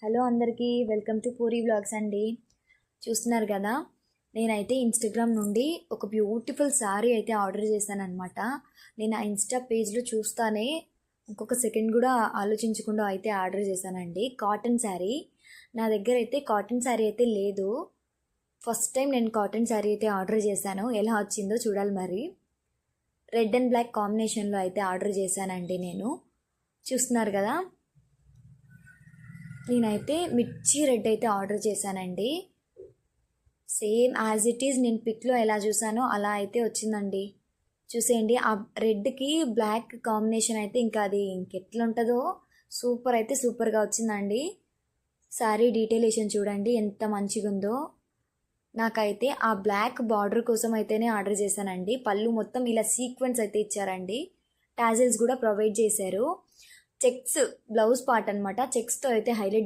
Hello అందరికీ, welcome to puri vlogs అండి. చూస్తున్నారు కదా, నేనైతే ఇన్స్టాగ్రామ్ నుండి ఒక బ్యూటిఫుల్ శారీ అయితే ఆర్డర్ చేశానమాట. నేను ఆ ఇన్స్టా పేజ్లో చూస్తానే ఇంకొక సెకండ్ కూడా ఆలోచించకుండా అయితే ఆర్డర్ చేశానండి. కాటన్ శారీ. నా దగ్గర అయితే కాటన్ శారీ అయితే లేదు. ఫస్ట్ టైం నేను కాటన్ శారీ అయితే ఆర్డర్ చేశాను. ఎలా వచ్చిందో చూడాలి మరి. రెడ్ అండ్ బ్లాక్ కాంబినేషన్లో అయితే ఆర్డర్ చేశానండి నేను. చూస్తున్నారు కదా, నేనైతే మిర్చి రెడ్ అయితే ఆర్డర్ చేశానండి. సేమ్ యాజ్ ఇట్ ఈజ్ నేను పిక్లో ఎలా చూసానో అలా అయితే వచ్చిందండి. చూసేయండి, ఆ రెడ్కి బ్లాక్ కాంబినేషన్ అయితే ఇంకా అది ఇంకెట్లా ఉంటుందో సూపర్ అయితే సూపర్గా వచ్చిందండి. శారీ డీటెయిలేషన్ చూడండి ఎంత మంచిగా ఉందో. నాకైతే ఆ బ్లాక్ బార్డర్ కోసం అయితేనే ఆర్డర్ చేశానండి. పళ్ళు మొత్తం ఇలా సీక్వెన్స్ అయితే ఇచ్చారండి. టాజిల్స్ కూడా ప్రొవైడ్ చేశారు. చెక్స్ బ్లౌజ్ పార్ట్ అనమాట. చెక్స్తో అయితే హైలైట్